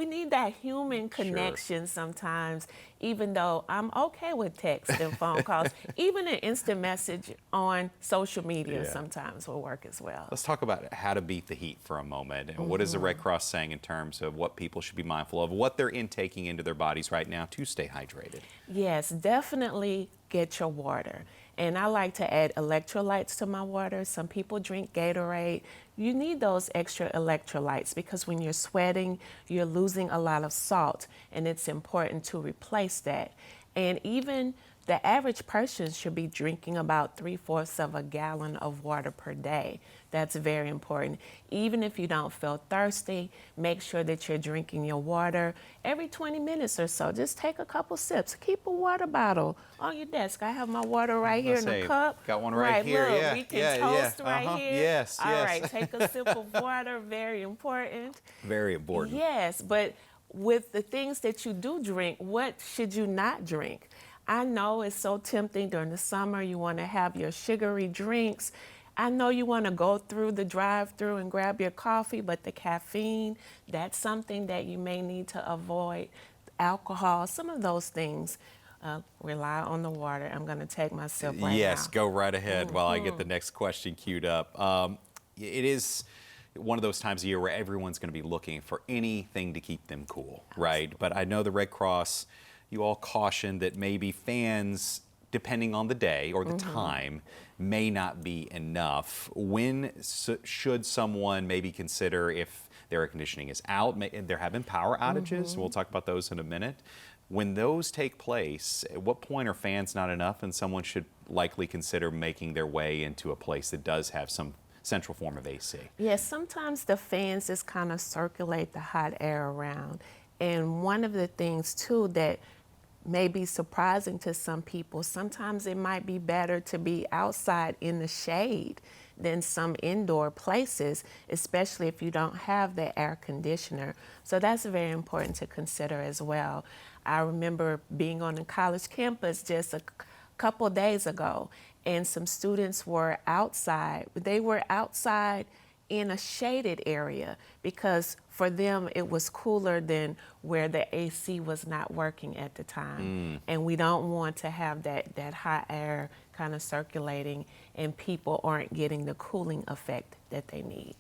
need that human connection sometimes. Even though I'm okay with text and phone calls, even an instant message on social media sometimes will work as well. Let's talk about how to beat the heat for a moment. And what is the Red Cross saying in terms of what people should be mindful of, what they're intaking into their bodies right now to stay hydrated? Yes, definitely get your water. And I like to add electrolytes to my water. Some people drink Gatorade. You need those extra electrolytes because when you're sweating, you're losing a lot of salt, and it's important to replace that. And even the average person should be drinking about 3/4 of a gallon of water per day. That's very important. Even if you don't feel thirsty, make sure that you're drinking your water every 20 minutes or so. Just take a couple sips. Keep a water bottle on your desk. I have my water right here in a cup. Got one right here. Look, Yeah, we can toast right here. Yes, All right, take a sip of water. Very important. Very important. Yes, but with the things that you do drink, what should you not drink? I know it's so tempting during the summer. You want to have your sugary drinks. I know you want to go through the drive-through and grab your coffee, but the caffeine, that's something that you may need to avoid. Alcohol, some of those things. Rely on the water. I'm going to take my sip right now. Yes, go right ahead while I get the next question queued up. It is one of those times of year where everyone's going to be looking for anything to keep them cool, right? But I know the Red Cross, you all caution that maybe fans, depending on the day or the time, may not be enough. When should someone maybe consider, if their air conditioning is out, they're having power outages, we'll talk about those in a minute. When those take place, at what point are fans not enough and someone should likely consider making their way into a place that does have some central form of AC? Yes, sometimes the fans just kind of circulate the hot air around. And one of the things too that may be surprising to some people, sometimes it might be better to be outside in the shade than some indoor places, especially if you don't have the air conditioner. So that's very important to consider as well. I remember being on a college campus just a couple days ago, and some students were outside. They were outside in a shaded area because for them it was cooler than where the AC was not working at the time. And we don't want to have that hot air kind of circulating and people aren't getting the cooling effect that they need.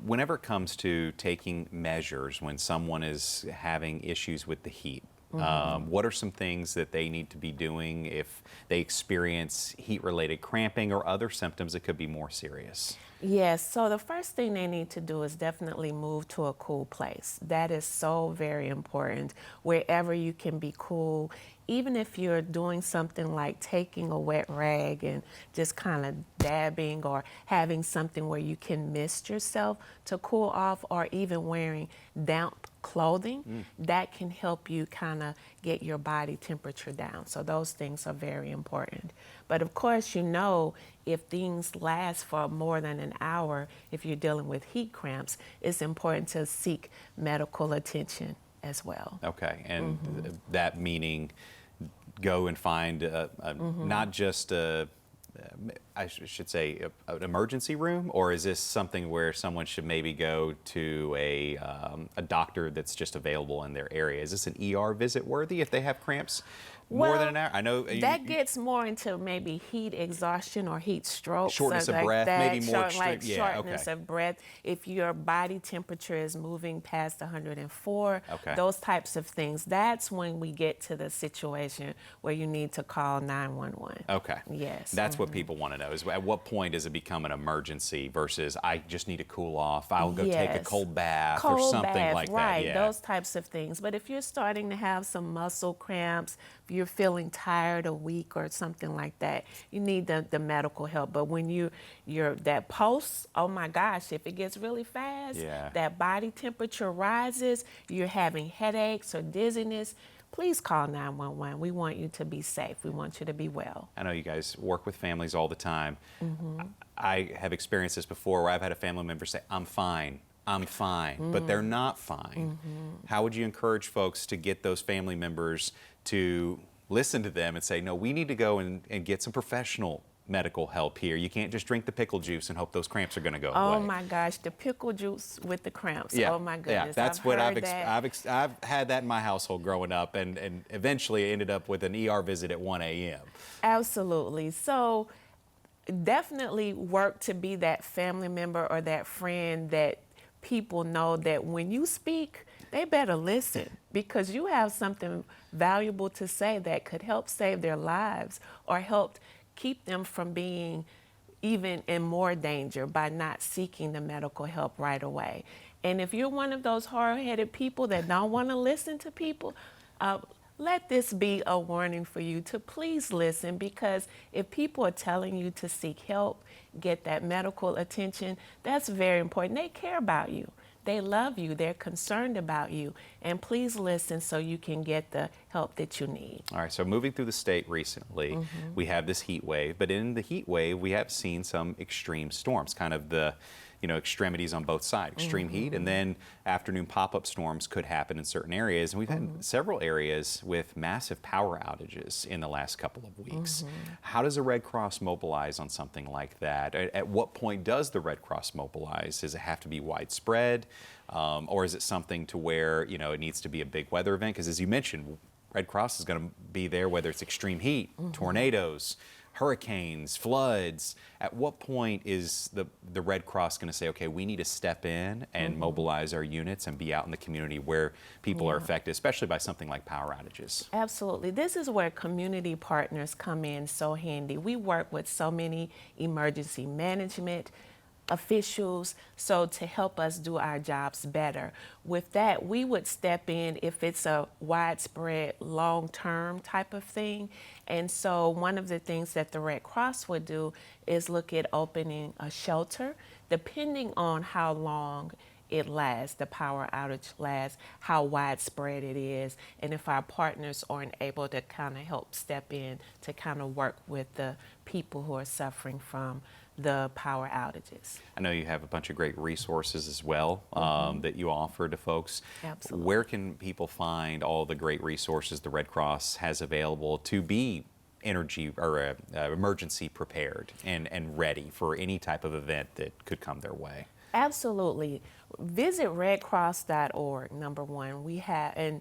Whenever it comes to taking measures when someone is having issues with the heat, what are some things that they need to be doing if they experience heat-related cramping or other symptoms that could be more serious? Yes, so the first thing they need to do is definitely move to a cool place. That is so very important. Wherever you can be cool, even if you're doing something like taking a wet rag and just kind of dabbing or having something where you can mist yourself to cool off, or even wearing damp clothing, that can help you kind of get your body temperature down. So those things are very important. But of course, you know, if things last for more than an hour, if you're dealing with heat cramps, it's important to seek medical attention as well. Okay, and that meaning go and find not just I should say an emergency room, or is this something where someone should maybe go to a doctor that's just available in their area? Is this an ER visit worthy if they have cramps more than an hour? I know that gets more into maybe heat exhaustion or heat stroke. Shortness of breath, maybe more extreme. Shortness of breath. If your body temperature is moving past 104, Okay. those types of things, that's when we get to the situation where you need to call 911. Okay. Yes. That's what people want to know, is at what point does it become an emergency versus I just need to cool off, I'll go take a Yes. cold bath or Cold something bath, like right, that. Yeah. those types of things. But if you're starting to have some muscle cramps, if you're feeling tired or weak or something like that, you need the medical help. But when you're that pulse, oh my gosh, if it gets really fast, Yeah. that body temperature rises, you're having headaches or dizziness, please call 911. We want you to be safe. We want you to be well. I know you guys work with families all the time. I have experienced this before where I've had a family member say, I'm fine, but they're not fine. How would you encourage folks to get those family members to listen to them and say, no, we need to go and get some professional medical help here. You can't just drink the pickle juice and hope those cramps are going to go away. Oh my gosh, the pickle juice with the cramps. Yeah. Oh my goodness. Yeah, that's what heard that. I've had that in my household growing up, and eventually ended up with an ER visit at 1 a.m. Absolutely. So definitely work to be that family member or that friend that people know that when you speak, they better listen, because you have something valuable to say that could help save their lives or help keep them from being even in more danger by not seeking the medical help right away. And if you're one of those hard-headed people that don't want to listen to people, let this be a warning for you to please listen, because if people are telling you to seek help, get that medical attention, that's very important. They care about you. They love you. They're concerned about you. And please listen so you can get the help that you need. All right, so moving through the state recently, we have this heat wave, but in the heat wave, we have seen some extreme storms, kind of the extremities on both sides, extreme heat, and then afternoon pop-up storms could happen in certain areas. And we've had several areas with massive power outages in the last couple of weeks. How does the Red Cross mobilize on something like that? At what point does the Red Cross mobilize? Does it have to be widespread? Or is it something to where, it needs to be a big weather event? Because as you mentioned, Red Cross is going to be there whether it's extreme heat, tornadoes, hurricanes, floods. At what point is the Red Cross going to say, okay, we need to step in and mobilize our units and be out in the community where people are affected, especially by something like power outages? Absolutely. This is where community partners come in so handy. We work with so many emergency management officials, so to help us do our jobs better. With that, we would step in if it's a widespread, long-term type of thing. And so one of the things that the Red Cross would do is look at opening a shelter, depending on how long it lasts, the power outage lasts, how widespread it is, and if our partners aren't able to kind of help step in to kind of work with the people who are suffering from the power outages. I know you have a bunch of great resources as well that you offer to folks. Absolutely. Where can people find all the great resources the Red Cross has available to be energy or emergency prepared and ready for any type of event that could come their way? Absolutely. Visit redcross.org, number one. We have, and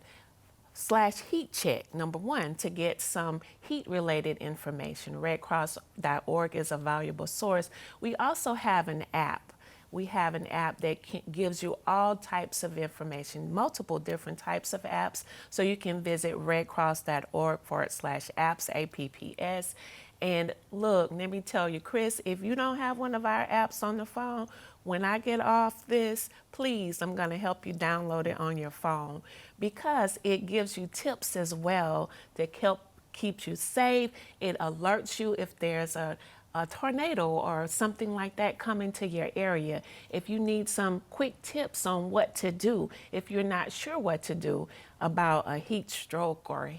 /heat check, number one, to get some heat related information. Redcross.org is a valuable source. We also have an app. We have an app that gives you all types of information, multiple different types of apps. So you can visit redcross.org/apps, APPS. And look, let me tell you, Chris, if you don't have one of our apps on the phone, when I get off this, please, I'm going to help you download it on your phone, because it gives you tips as well that help keep you safe. It alerts you if there's a tornado or something like that coming to your area. If you need some quick tips on what to do, if you're not sure what to do about a heat stroke or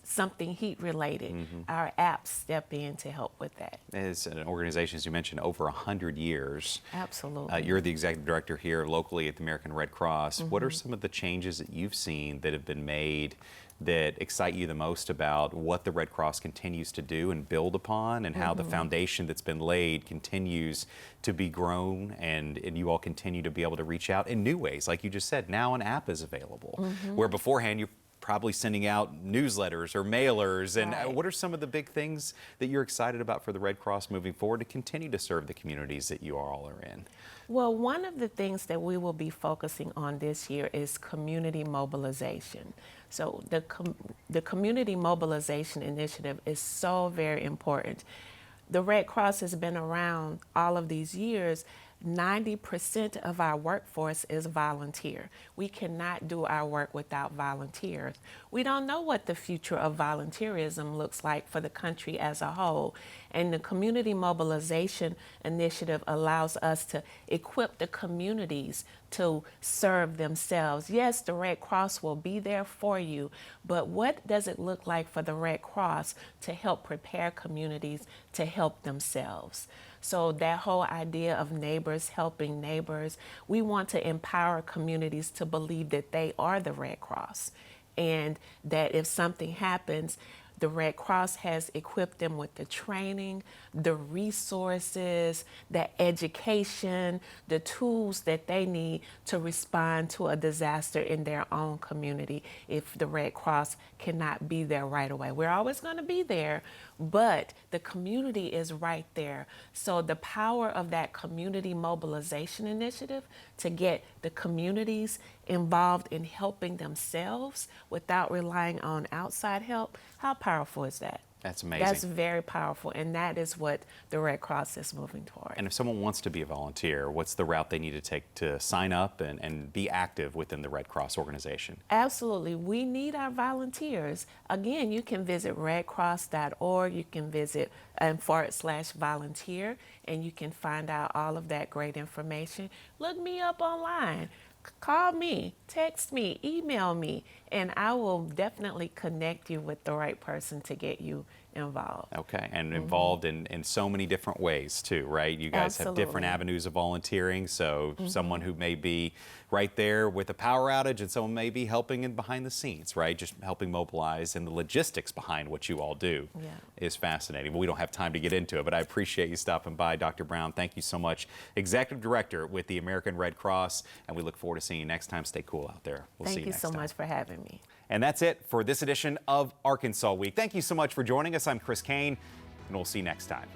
something heat related, our apps step in to help with that. As an organization, as you mentioned, over 100 years. Absolutely. You're the executive director here locally at the American Red Cross. What are some of the changes that you've seen that have been made that excite you the most about what the Red Cross continues to do and build upon, and how the foundation that's been laid continues to be grown, and you all continue to be able to reach out in new ways? Like you just said, now an app is available, where beforehand you probably sending out newsletters or mailers. And what are some of the big things that you're excited about for the Red Cross moving forward to continue to serve the communities that you all are in? Well, one of the things that we will be focusing on this year is community mobilization. So the community mobilization initiative is so very important. The Red Cross has been around all of these years. 90% of our workforce is volunteer. We cannot do our work without volunteers. We don't know what the future of volunteerism looks like for the country as a whole. And the Community Mobilization Initiative allows us to equip the communities to serve themselves. Yes, the Red Cross will be there for you, but what does it look like for the Red Cross to help prepare communities to help themselves? So that whole idea of neighbors helping neighbors, we want to empower communities to believe that they are the Red Cross, and that if something happens, the Red Cross has equipped them with the training, the resources, the education, the tools that they need to respond to a disaster in their own community if the Red Cross cannot be there right away. We're always going to be there, but the community is right there. So the power of that community mobilization initiative to get the communities involved in helping themselves without relying on outside help, how powerful is that? That's amazing. That's very powerful, and that is what the Red Cross is moving toward. And if someone wants to be a volunteer, what's the route they need to take to sign up and be active within the Red Cross organization? Absolutely. We need our volunteers. Again, you can visit redcross.org. You can visit /volunteer, and you can find out all of that great information. Look me up online. Call me, text me, email me, and I will definitely connect you with the right person to get you involved. Okay, and involved in so many different ways too, right? You guys have different Absolutely. avenues of volunteering, so someone who may be right there with a power outage and someone may be helping in behind the scenes, right? Just helping mobilize, and the logistics behind what you all do is fascinating. But we don't have time to get into it, but I appreciate you stopping by, Dr. Brown. Thank you so much. Executive Director with the American Red Cross, and we look forward to seeing you next time. Stay cool out there. We'll see Thank you you next so time. much for having me. And that's it for this edition of Arkansas Week. Thank you so much for joining us. I'm Chris Kane, and we'll see you next time.